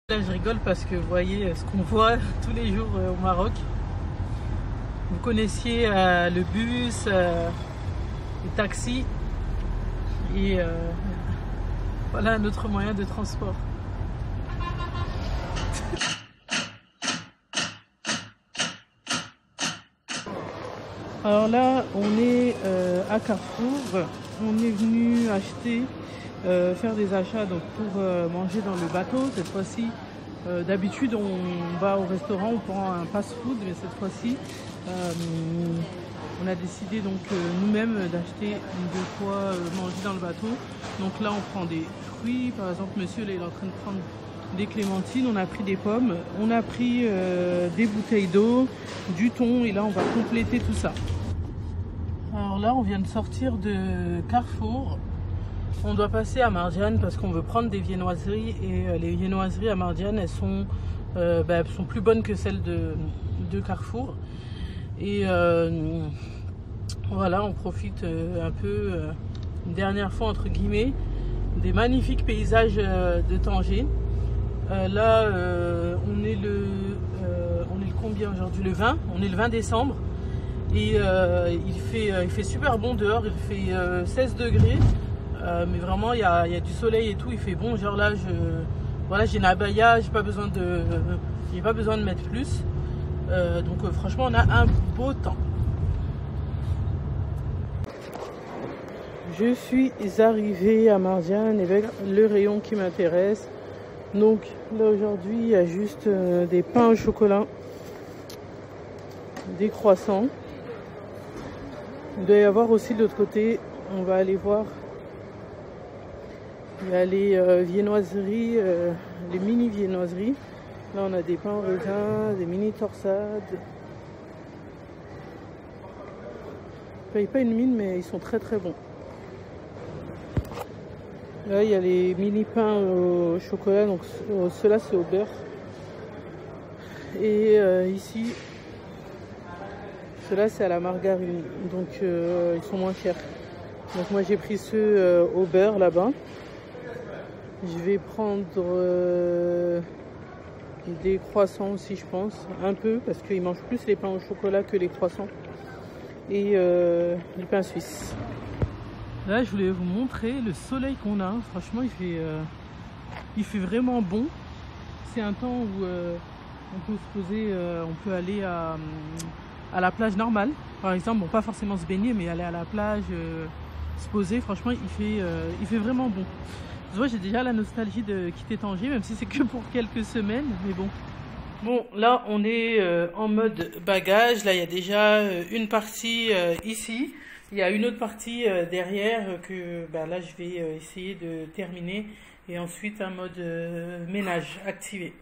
Là, je rigole parce que vous voyez ce qu'on voit tous les jours au Maroc. Vous connaissiez le bus, les taxis et voilà un autre moyen de transport. Alors là, on est à Carrefour. On est venu acheter, faire des achats donc pour manger dans le bateau. Cette fois-ci, d'habitude, on va au restaurant, on prend un fast-food, mais cette fois-ci, on a décidé donc nous-mêmes d'acheter de quoi manger dans le bateau. Donc là, on prend des fruits. Par exemple, monsieur là, il est en train de prendre des clémentines, on a pris des pommes, on a pris des bouteilles d'eau, du thon, et là on va compléter tout ça. Alors là on vient de sortir de Carrefour, on doit passer à Mardiane parce qu'on veut prendre des viennoiseries, et les viennoiseries à Mardiane elles sont plus bonnes que celles de Carrefour, et voilà, on profite un peu une dernière fois entre guillemets des magnifiques paysages de Tanger. Là, on est le combien aujourd'hui? Le 20. On est le 20 décembre. Et il fait super bon dehors. Il fait 16 degrés. Mais vraiment, il y a du soleil et tout. Il fait bon. Genre là, j'ai une abaya. J'ai pas besoin de mettre plus. Donc franchement, on a un beau temps. Je suis arrivée à Mardiane avec le rayon qui m'intéresse. Donc là aujourd'hui il y a juste des pains au chocolat, des croissants. Il doit y avoir aussi de l'autre côté, on va aller voir. Il y a les viennoiseries, les mini viennoiseries. Là on a des pains au raisin, des mini torsades. Je paye pas une mine mais ils sont très très bons. Là, il y a les mini pains au chocolat, donc ceux-là c'est au beurre. Et ici, ceux-là c'est à la margarine, donc ils sont moins chers. Donc moi j'ai pris ceux au beurre là-bas. Je vais prendre des croissants aussi, je pense, un peu, parce qu'ils mangent plus les pains au chocolat que les croissants. Et du pain suisse. Là, je voulais vous montrer le soleil qu'on a. Franchement, il fait vraiment bon. C'est un temps où on peut se poser, on peut aller à la plage normale. Par exemple, bon, pas forcément se baigner, mais aller à la plage, se poser. Franchement, il fait vraiment bon. Tu vois, j'ai déjà la nostalgie de quitter Tanger, même si c'est que pour quelques semaines, mais bon. Bon, là, on est en mode bagage. Là, il y a déjà une partie ici. Il y a une autre partie derrière que là je vais essayer de terminer, et ensuite un mode ménage activé.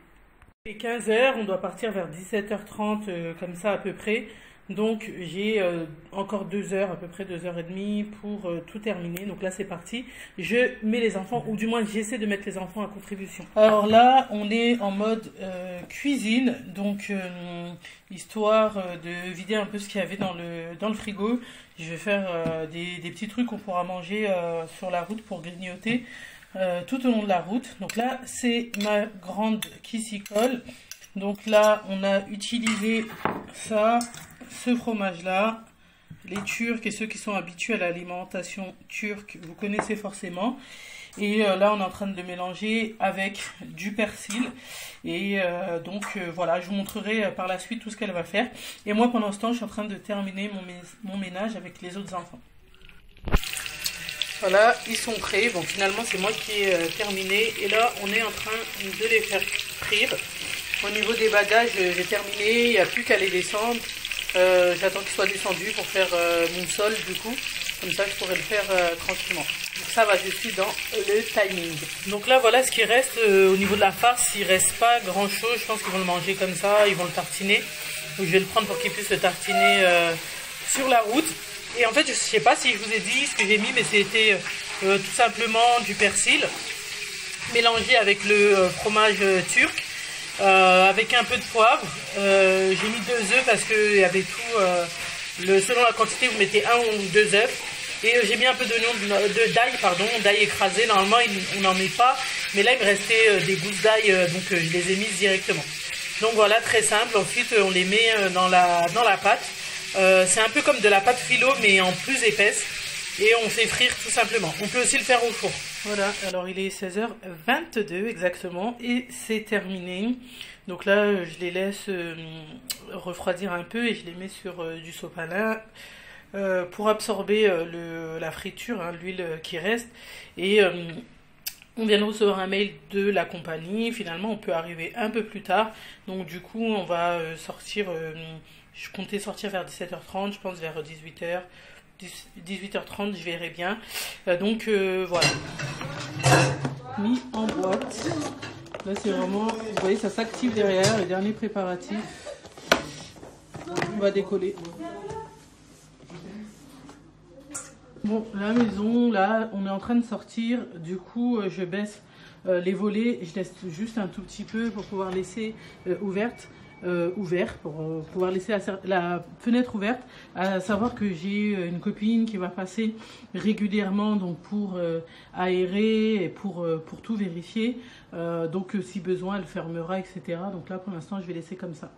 Il est 15 h, on doit partir vers 17 h 30 comme ça à peu près. Donc j'ai encore 2 heures, à peu près 2 h 30 pour tout terminer. Donc là c'est parti, je mets les enfants, ou du moins j'essaie de mettre les enfants à contribution. Alors là on est en mode cuisine, donc histoire de vider un peu ce qu'il y avait dans le frigo. Je vais faire des petits trucs qu'on pourra manger sur la route pour grignoter tout au long de la route. Donc là c'est ma grande qui s'y colle. Donc là on a utilisé ça, ce fromage là, les Turcs, et ceux qui sont habitués à l'alimentation turque, vous connaissez forcément. Et là on est en train de le mélanger avec du persil, et voilà, je vous montrerai par la suite tout ce qu'elle va faire. Et moi pendant ce temps je suis en train de terminer mon ménage avec les autres enfants. Voilà, ils sont prêts. Bon, finalement c'est moi qui ai terminé, et là on est en train de les faire frire. Au niveau des bagages, j'ai terminé, il n'y a plus qu'à les descendre. J'attends qu'ils soient descendus pour faire mon sol du coup, comme ça je pourrai le faire tranquillement. Donc ça va, je suis dans le timing. Donc là voilà ce qui reste au niveau de la farce. Il reste pas grand chose, je pense qu'ils vont le manger comme ça, ils vont le tartiner. Donc je vais le prendre pour qu'ils puissent le tartiner sur la route. Et en fait je sais pas si je vous ai dit ce que j'ai mis, mais c'était tout simplement du persil mélangé avec le fromage turc. Avec un peu de poivre, j'ai mis 2 œufs parce qu'il y avait tout, selon la quantité vous mettez 1 ou 2 œufs, Et j'ai mis un peu d'ail écrasé. Normalement on n'en met pas, mais là il me restait des gousses d'ail, donc je les ai mises directement. Donc voilà, très simple. Ensuite on les met dans la pâte. C'est un peu comme de la pâte phyllo mais en plus épaisse. Et on fait frire tout simplement. On peut aussi le faire au four. Voilà, alors il est 16h22 exactement et c'est terminé. Donc là, je les laisse refroidir un peu et je les mets sur du sopalin pour absorber la friture, hein, l'huile qui reste. Et on vient de recevoir un mail de la compagnie. Finalement, on peut arriver un peu plus tard. Donc du coup, on va sortir, je comptais sortir vers 17h30, je pense vers 18h. 18h30, je verrai bien. Donc voilà. Mis en boîte. Là c'est vraiment, vous voyez, ça s'active derrière. Les derniers préparatifs. On va décoller. Bon, la maison, là, on est en train de sortir. Du coup, je baisse les volets. Je laisse juste un tout petit peu pour pouvoir laisser ouvert pour pouvoir laisser la fenêtre ouverte, à savoir que j'ai une copine qui va passer régulièrement donc pour aérer et pour tout vérifier, donc si besoin elle fermera, etc. Donc là pour l'instant je vais laisser comme ça.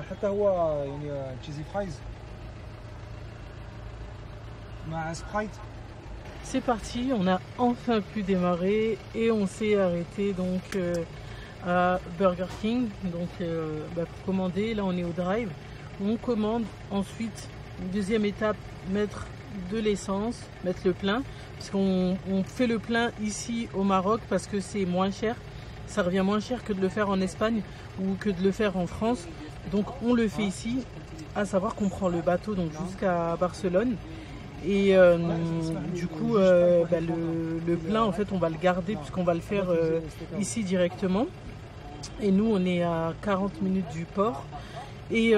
حتى هو يعني تشيزي فرايز مع سبرايت. C'est parti, on a enfin pu démarrer et on s'est arrêté donc à Burger King donc pour commander. Là on est au drive, on commande, ensuite deuxième étape, mettre de l'essence, mettre le plein, parce qu'on fait le plein ici au Maroc parce que c'est moins cher, ça revient moins cher que de le faire en Espagne ou que de le faire en France, donc on le fait ici, à savoir qu'on prend le bateau donc jusqu'à Barcelone. Et du coup le plein en fait on va le garder puisqu'on va le faire ici directement, et nous on est à 40 minutes du port et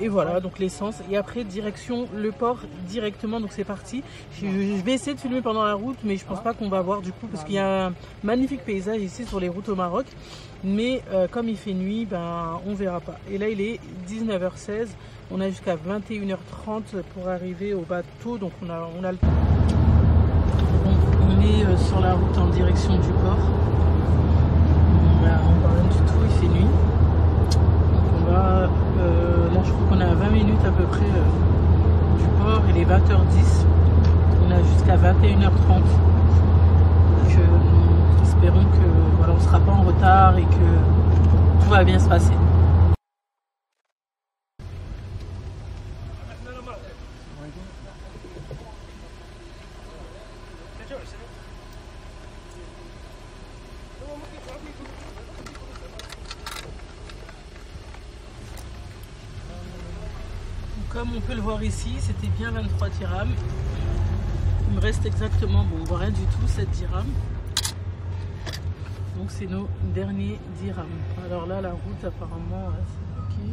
voilà donc l'essence, et après direction le port directement. Donc c'est parti, je vais essayer de filmer pendant la route mais je pense pas qu'on va voir du coup parce qu'il y a un magnifique paysage ici sur les routes au Maroc, mais comme il fait nuit, ben on verra pas. Et là il est 19h16, on a jusqu'à 21h30 pour arriver au bateau, donc on a le temps. Donc on est sur la route en direction du port. On voit rien du tout, il fait nuit. Donc on va, là je crois qu'on est à 20 minutes à peu près du port, il est 20h10. On a jusqu'à 21h30. Donc espérons que voilà, on ne sera pas en retard et que tout va bien se passer. Comme on peut le voir ici, c'était bien 23 dirhams. Il me reste exactement, bon on voit rien du tout, 7 dirhams. Donc c'est nos derniers dirhams. Alors là la route apparemment c'est bloqué.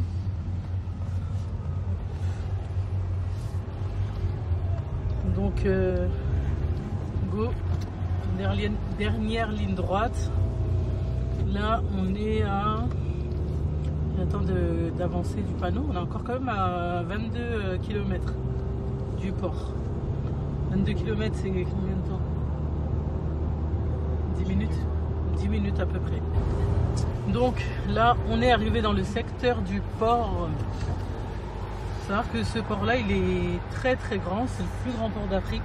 Donc go, dernière ligne droite. Là on est à... J'attends d'avancer du panneau, on est encore quand même à 22 km du port. 22 km c'est combien de temps? 10 minutes? 10 minutes à peu près. Donc là on est arrivé dans le secteur du port. Il faut savoir que ce port là il est très très grand, c'est le plus grand port d'Afrique.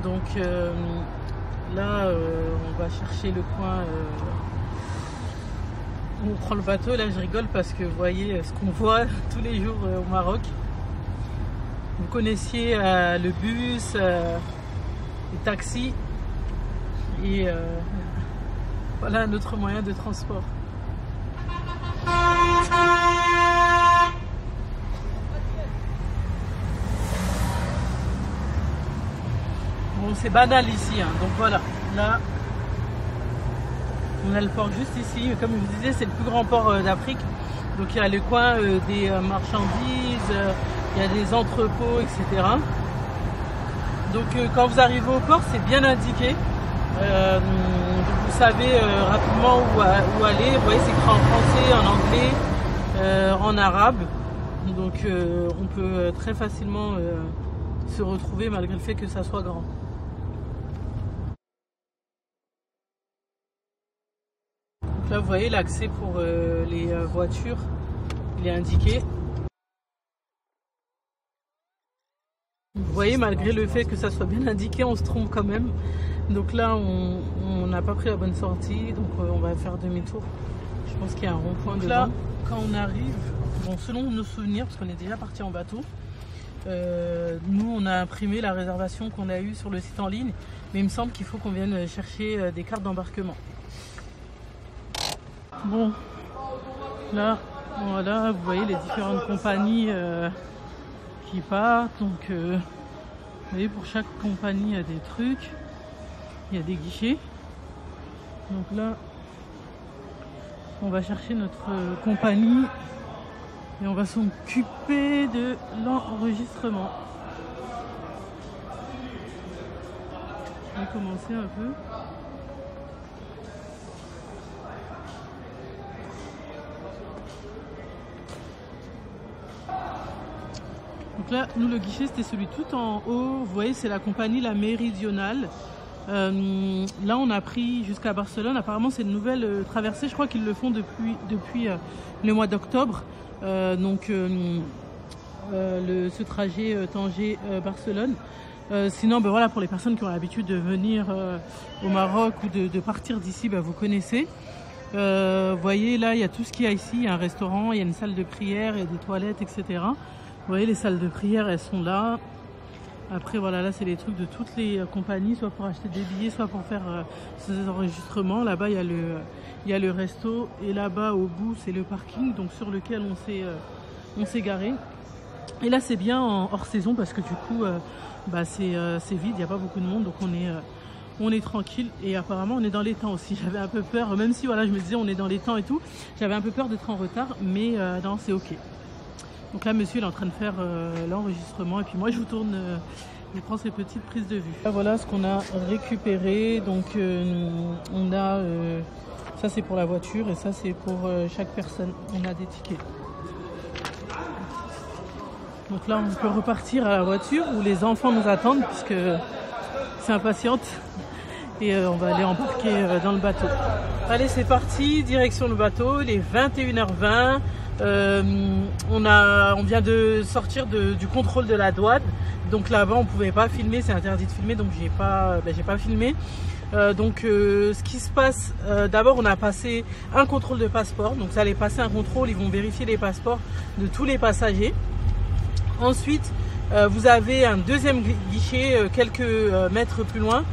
Donc là on va chercher le coin où on prend le bateau. Là je rigole parce que vous voyez ce qu'on voit tous les jours au Maroc. Vous connaissiez le bus, les taxis, et voilà un autre moyen de transport. Bon c'est banal ici, hein. Donc voilà, là on a le port juste ici, comme je vous disais c'est le plus grand port d'Afrique, donc il y a le coin des marchandises, il y a des entrepôts, etc. Donc quand vous arrivez au port c'est bien indiqué, vous savez rapidement où aller. Vous voyez c'est écrit en français, en anglais, en arabe, Donc on peut très facilement se retrouver malgré le fait que ça soit grand. Donc là vous voyez l'accès pour les voitures, il est indiqué. Vous voyez, malgré le fait que ça soit bien indiqué, on se trompe quand même. Donc là on n'a pas pris la bonne sortie, donc on va faire demi-tour. Je pense qu'il y a un rond-point devant. Là, quand on arrive, bon, selon nos souvenirs, parce qu'on est déjà parti en bateau, nous on a imprimé la réservation qu'on a eue sur le site en ligne, mais il me semble qu'il faut qu'on vienne chercher des cartes d'embarquement. Bon, là, voilà, vous voyez les différentes compagnies qui partent. Donc, vous voyez, pour chaque compagnie, il y a des trucs, il y a des guichets. Donc là, on va chercher notre compagnie et on va s'occuper de l'enregistrement. Je vais commencer un peu. Donc là, nous, le guichet, c'était celui tout en haut. Vous voyez, c'est la compagnie La Méridionale. Là, on a pris jusqu'à Barcelone. Apparemment, c'est une nouvelle traversée. Je crois qu'ils le font depuis le mois d'octobre. Ce trajet Tanger-Barcelone. Sinon, ben voilà, pour les personnes qui ont l'habitude de venir au Maroc ou de partir d'ici, ben, vous connaissez. Vous voyez, là, il y a tout ce qu'il y a ici. Il y a un restaurant, il y a une salle de prière, il y a des toilettes, etc. Vous voyez, les salles de prière, elles sont là. Après, voilà, là, c'est les trucs de toutes les compagnies, soit pour acheter des billets, soit pour faire ces enregistrements. Là-bas, il y a le resto. Et là-bas, au bout, c'est le parking, donc sur lequel on s'est garé. Et là, c'est bien en hors saison parce que du coup, c'est vide, il n'y a pas beaucoup de monde. Donc, on est tranquille. Et apparemment, on est dans les temps aussi. J'avais un peu peur, même si voilà, je me disais, on est dans les temps et tout. J'avais un peu peur d'être en retard, mais non, c'est OK. Donc là, monsieur il est en train de faire l'enregistrement et puis moi je vous tourne, je prends ces petites prises de vue. Là, voilà ce qu'on a récupéré. Donc on a, ça c'est pour la voiture et ça c'est pour chaque personne. On a des tickets. Donc là on peut repartir à la voiture où les enfants nous attendent puisque c'est impatiente et on va aller embarquer dans le bateau. Allez, c'est parti, direction le bateau, il est 21h20. On vient de sortir du contrôle de la douane, donc là-bas on pouvait pas filmer, c'est interdit de filmer, donc j'ai pas filmé. Ce qui se passe, d'abord on a passé un contrôle de passeport, donc vous allez passer un contrôle, ils vont vérifier les passeports de tous les passagers. Ensuite vous avez un deuxième guichet quelques mètres plus loin.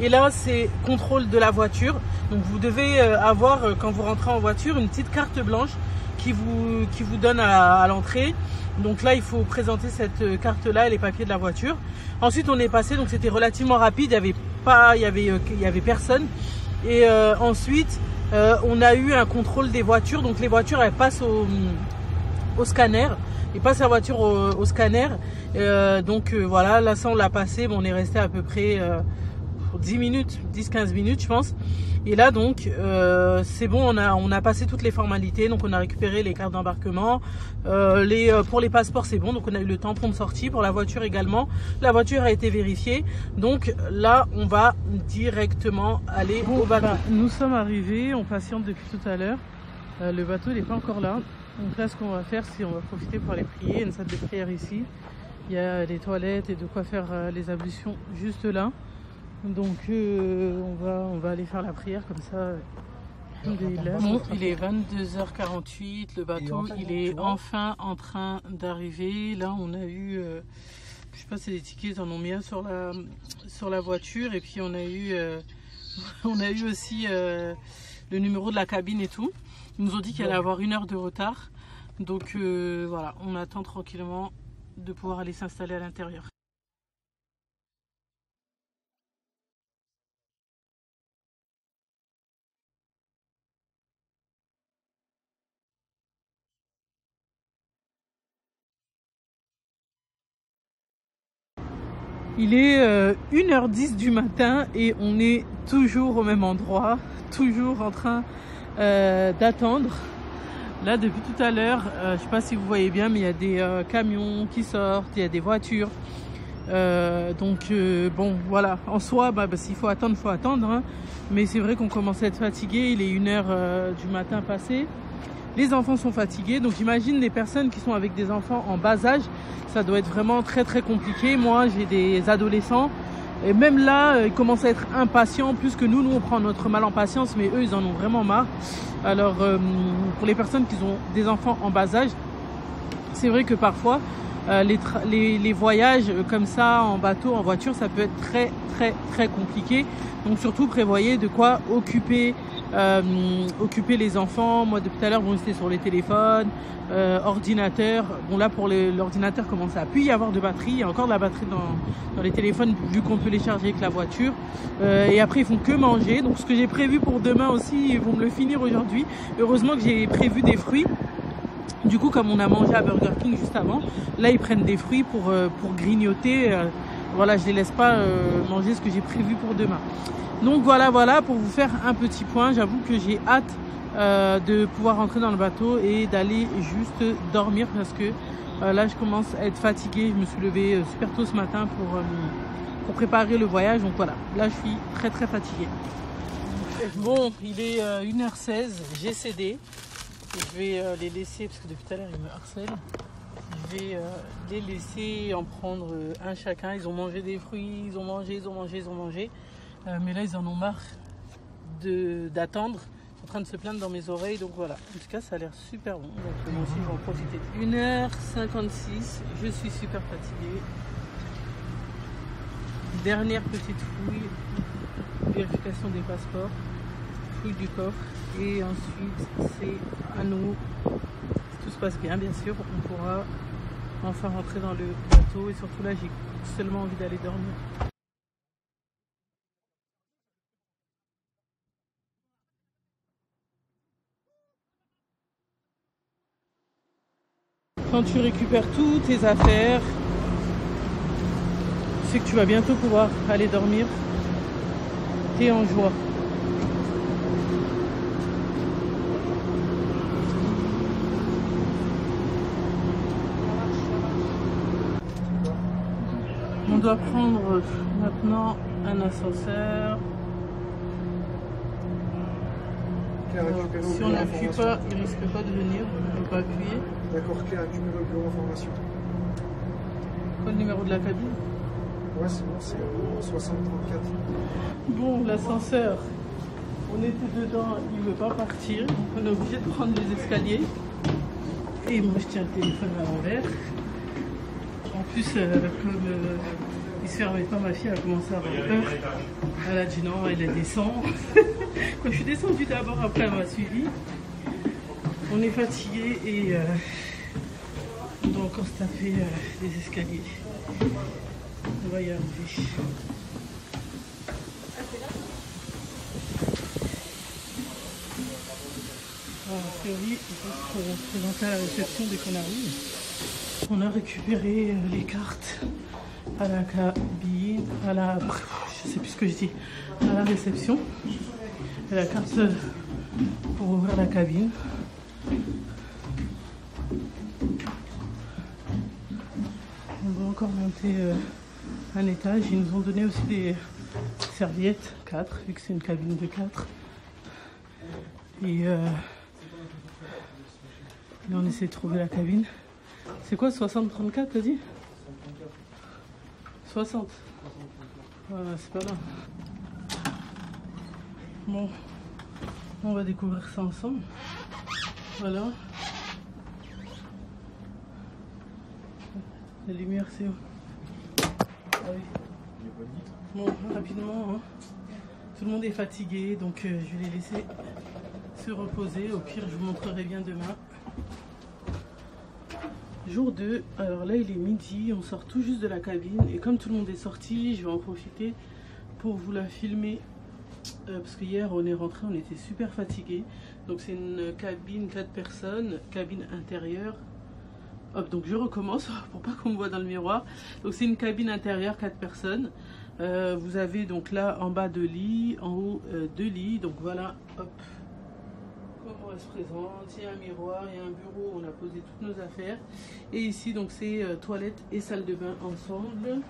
Et là, c'est contrôle de la voiture. Donc, vous devez avoir, quand vous rentrez en voiture, une petite carte blanche qui vous donne à l'entrée. Donc là, il faut présenter cette carte-là et les papiers de la voiture. Ensuite, on est passé, donc c'était relativement rapide. Il y avait personne. Et ensuite, on a eu un contrôle des voitures. Donc les voitures, elles passent au scanner. Ils passent la voiture au scanner. Voilà, là, ça, on l'a passé. Bon, on est resté à peu près 10-15 minutes je pense. Et là donc c'est bon, on a passé toutes les formalités, donc on a récupéré les cartes d'embarquement, pour les passeports c'est bon, donc on a eu le tampon de sortie, pour la voiture également, la voiture a été vérifiée, donc là on va directement aller au bateau. Nous sommes arrivés, on patiente depuis tout à l'heure, le bateau n'est pas encore là, donc là ce qu'on va faire c'est on va profiter pour aller prier, il y a une salle de prière ici, il y a des toilettes et de quoi faire les ablutions juste là. Donc on va aller faire la prière comme ça. Bon, il est 22h48, le bateau il est enfin en train d'arriver. Là on a eu, je sais pas si les tickets ils en ont mis un sur la voiture et puis on a eu aussi le numéro de la cabine et tout. Ils nous ont dit qu'il allait avoir 1 heure de retard. Donc voilà, on attend tranquillement de pouvoir aller s'installer à l'intérieur. Il est 1h10 du matin et on est toujours au même endroit, toujours en train d'attendre. Là, depuis tout à l'heure, je ne sais pas si vous voyez bien, mais il y a des camions qui sortent, il y a des voitures. Bon, voilà. En soi, s'il faut attendre, il faut attendre. Hein. Mais c'est vrai qu'on commence à être fatigué. Il est 1h du matin passé. Les enfants sont fatigués. Donc, j'imagine les personnes qui sont avec des enfants en bas âge, ça doit être vraiment très, très compliqué. Moi, j'ai des adolescents. Et même là, ils commencent à être impatients plus que nous. Nous, on prend notre mal en patience, mais eux, ils en ont vraiment marre. Alors, pour les personnes qui ont des enfants en bas âge, c'est vrai que parfois, les voyages comme ça, en bateau, en voiture, ça peut être très, très, très compliqué. Donc, surtout, prévoyez de quoi occuper les enfants. Moi, depuis tout à l'heure, bon, j'étais sur les téléphones, ordinateur. Bon, là, pour l'ordinateur, commence à plus y avoir de batterie. Il y a encore de la batterie dans les téléphones, vu qu'on peut les charger avec la voiture. Et après, ils font que manger. Donc, ce que j'ai prévu pour demain aussi, ils vont me le finir aujourd'hui. Heureusement que j'ai prévu des fruits. Du coup, comme on a mangé à Burger King juste avant, là, ils prennent des fruits pour grignoter. Voilà, je les laisse pas manger ce que j'ai prévu pour demain. Donc voilà, pour vous faire un petit point. J'avoue que j'ai hâte de pouvoir rentrer dans le bateau et d'aller juste dormir parce que là, je commence à être fatiguée. Je me suis levée super tôt ce matin pour préparer le voyage. Donc voilà, là, je suis très, très fatiguée. Bon, il est 1h16, j'ai cédé. Je vais les laisser, parce que depuis tout à l'heure ils me harcèlent. Je vais les laisser en prendre un chacun. Ils ont mangé des fruits, ils ont mangé. Mais là ils en ont marre d'attendre. Ils sont en train de se plaindre dans mes oreilles. Donc voilà, en tout cas ça a l'air super bon. Donc moi aussi je vais en profiter. 1h56, je suis super fatiguée. Dernière petite fouille, vérification des passeports, fouille du coffre. Et ensuite, c'est à nous, si tout se passe bien, bien sûr, on pourra enfin rentrer dans le bateau. Et surtout là, j'ai seulement envie d'aller dormir. Quand tu récupères toutes tes affaires, tu sais que tu vas bientôt pouvoir aller dormir. T'es en joie. On doit prendre maintenant un ascenseur. Si on n'appuie pas, il ne risque pas de venir. On ne peut pas appuyer. D'accord, Claire, récupère le bureau d'information. Quoi le numéro de la cabine? Ouais, c'est bon, c'est 6034. Bon, l'ascenseur, on était dedans, il ne veut pas partir. Donc on est obligé de prendre les escaliers. Et moi je tiens le téléphone à l'envers. En plus, comme il se fermait pas, ma fille a commencé à avoir peur. Elle a dit non, elle descend. Quand je suis descendue d'abord, après elle m'a suivi. On est fatigué et on doit encore se taper les escaliers. On va y arriver. Alors, a priori, il faut se présenter à la réception dès qu'on arrive. On a récupéré les cartes à la cabine, je sais plus ce que je dis, à la réception. Et la carte pour ouvrir la cabine. On va encore monter un étage. Ils nous ont donné aussi des serviettes, 4, vu que c'est une cabine de 4. Et là, on essaie de trouver la cabine. C'est quoi, 60-34, t'as dit? 60. Voilà, c'est pas là. Bon, on va découvrir ça ensemble. Voilà. La lumière, c'est où? Ah oui. Bon, rapidement, hein. Tout le monde est fatigué, donc je vais les laisser se reposer. Au pire, je vous montrerai bien demain. Jour 2, alors là il est midi, on sort tout juste de la cabine et comme tout le monde est sorti, je vais en profiter pour vous la filmer parce que hier on est rentré, on était super fatigué. Donc c'est une cabine 4 personnes, cabine intérieure. Hop, donc je recommence pour pas qu'on me voit dans le miroir. Donc c'est une cabine intérieure 4 personnes. Vous avez donc là en bas 2 lits, en haut 2 lits. Donc voilà, hop, comment elle se présente. Il y a un miroir, il y a un bureau où on a posé toutes nos affaires. Et ici, donc c'est toilette et salle de bain ensemble.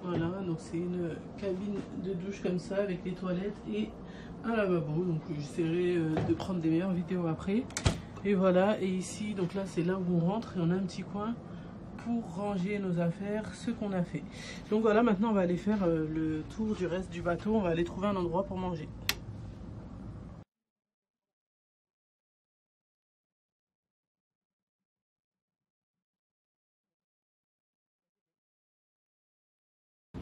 Voilà, donc c'est une cabine de douche comme ça avec les toilettes et un lavabo. Donc j'essaierai de prendre des meilleures vidéos après. Et voilà, et ici, donc là c'est là où on rentre et on a un petit coin pour ranger nos affaires, ce qu'on a fait. Donc voilà, maintenant on va aller faire le tour du reste du bateau. On va aller trouver un endroit pour manger.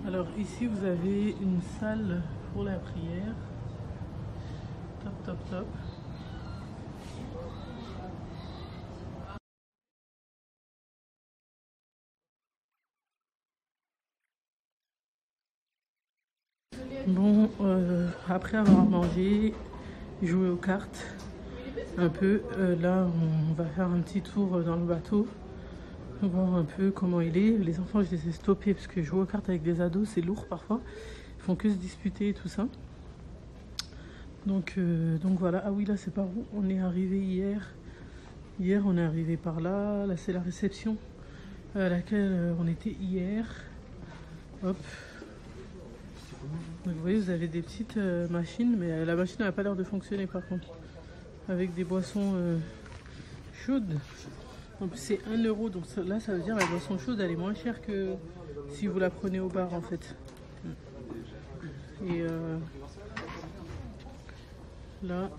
Alors ici vous avez une salle pour la prière. Top, top, top. Bon, après avoir mangé, joué aux cartes un peu, là on va faire un petit tour dans le bateau, voir un peu comment il est. Les enfants, je les ai stoppés parce que jouer aux cartes avec des ados c'est lourd parfois, ils font que se disputer et tout ça. Donc voilà. Ah oui, là c'est par où on est arrivé hier. Hier on est arrivé par là, là c'est la réception à laquelle on était hier. Hop. Donc vous voyez, vous avez des petites machines, mais la machine n'a pas l'air de fonctionner par contre. Avec des boissons chaudes. En plus c'est 1 euro, donc là ça veut dire la boisson chaude elle est moins chère que si vous la prenez au bar en fait. Et là...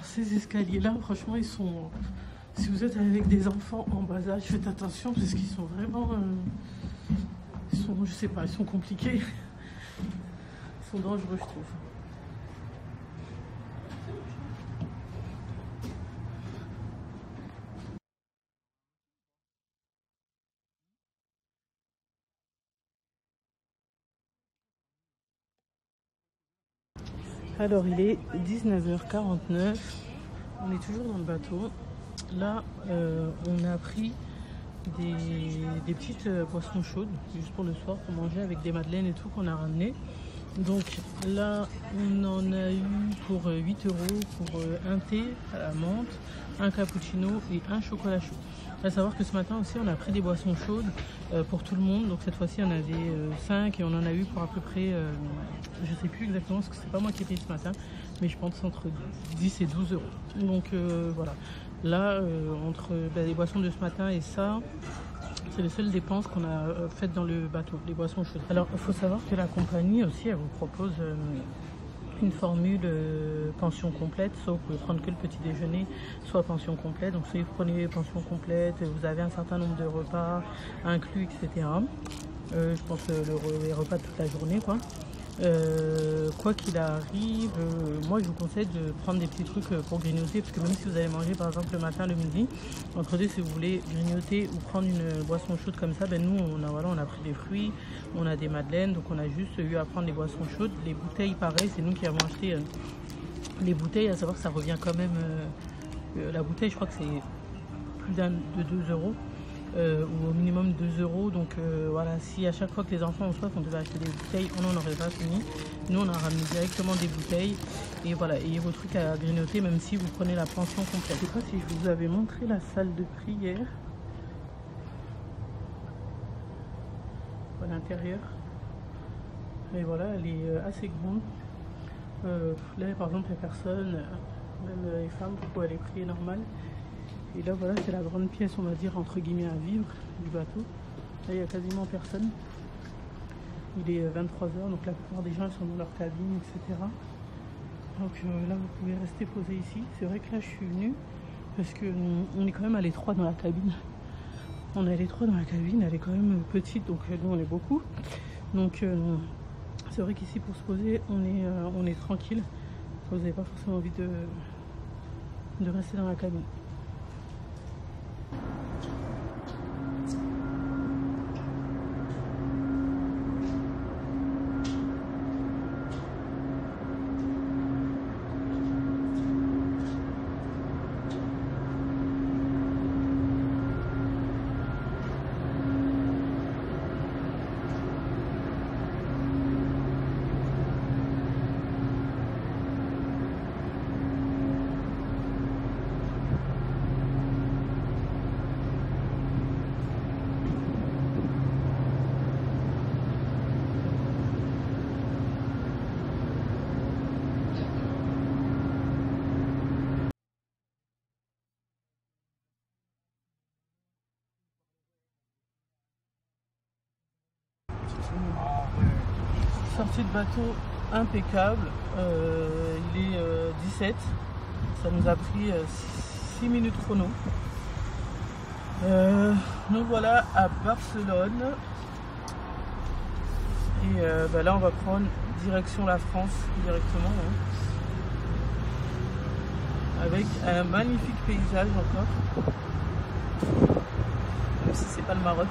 Ces escaliers là, franchement ils sont, si vous êtes avec des enfants en bas âge, faites attention parce qu'ils sont vraiment ils sont, je sais pas, ils sont compliqués, ils sont dangereux je trouve. Alors il est 19h49, on est toujours dans le bateau. Là on a pris des petites boissons chaudes juste pour le soir pour manger avec des madeleines et tout qu'on a ramené. Donc là on en a eu pour 8 euros pour un thé à la menthe, un cappuccino et un chocolat chaud. À savoir que ce matin aussi on a pris des boissons chaudes pour tout le monde. Donc cette fois-ci on avait 5 et on en a eu pour à peu près, je sais plus exactement parce que c'est pas moi qui ai payé ce matin, mais je pense entre 10 et 12 euros. Donc voilà, là entre les boissons de ce matin et ça, c'est les seules dépenses qu'on a faites dans le bateau, les boissons chaudes. Alors il faut savoir que la compagnie aussi elle vous propose une formule pension complète, soit vous pouvez prendre que le petit déjeuner, soit pension complète. Donc si vous prenez pension complète, vous avez un certain nombre de repas inclus, etc. Je pense les repas de toute la journée quoi. Quoi qu'il arrive, moi je vous conseille de prendre des petits trucs pour grignoter, parce que même si vous allez manger par exemple le matin, le midi, entre deux si vous voulez grignoter ou prendre une boisson chaude comme ça, ben nous on a pris des fruits, on a des madeleines, donc on a juste eu à prendre les boissons chaudes. Les bouteilles pareil, c'est nous qui avons acheté les bouteilles, à savoir que ça revient quand même, la bouteille je crois que c'est plus de 2 euros. Ou au minimum 2 euros. Donc voilà, si à chaque fois que les enfants ont soif on devait acheter des bouteilles, on n'en aurait pas fini. Nous on a ramené directement des bouteilles et voilà, ayez vos trucs à grignoter même si vous prenez la pension complète. Je sais pas si je vous avais montré la salle de prière à l'intérieur, et voilà, elle est assez grande. Là par exemple il n'y a personne, même les femmes pour aller prier normal. Et là voilà, c'est la grande pièce on va dire entre guillemets à vivre du bateau. Là il n'y a quasiment personne. Il est 23h, donc la plupart des gens sont dans leur cabine, etc. Donc là vous pouvez rester posé ici. C'est vrai que là je suis venue parce que on est quand même à l'étroit dans la cabine. On est à l'étroit dans la cabine, elle est quand même petite, donc nous on est beaucoup. Donc c'est vrai qu'ici pour se poser on est tranquille. Vous n'avez pas forcément envie de rester dans la cabine. Sortie de bateau impeccable. Il est 17. Ça nous a pris 6 minutes chrono. Nous voilà à Barcelone. Et là on va prendre direction la France directement. Avec un magnifique paysage encore. Même si c'est pas le Maroc.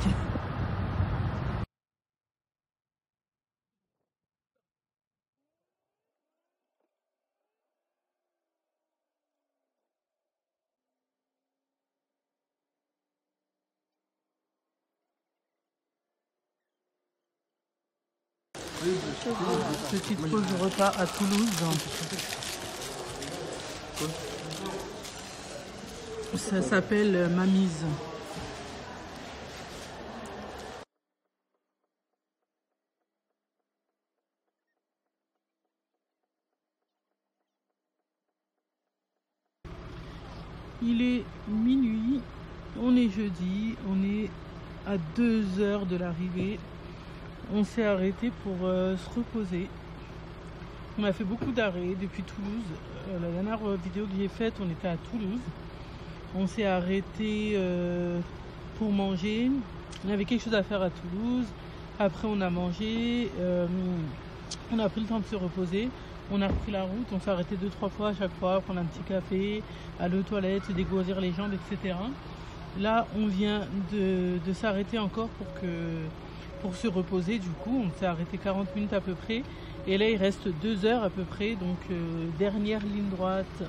Petite pause de repas à Toulouse. Ça s'appelle Mamise. Il est minuit, on est jeudi, on est à 2 heures de l'arrivée. On s'est arrêté pour se reposer. On a fait beaucoup d'arrêts depuis Toulouse. La dernière vidéo que j'ai faite, on était à Toulouse. On s'est arrêté pour manger. On avait quelque chose à faire à Toulouse. Après, on a mangé. On a pris le temps de se reposer. On a repris la route. On s'est arrêté 2-3 fois à chaque fois, prendre un petit café, aller aux toilettes, se dégourdir les jambes, etc. Là, on vient de s'arrêter encore pour se reposer. Du coup, on s'est arrêté 40 minutes à peu près. Et là, il reste 2 heures à peu près. Donc, dernière ligne droite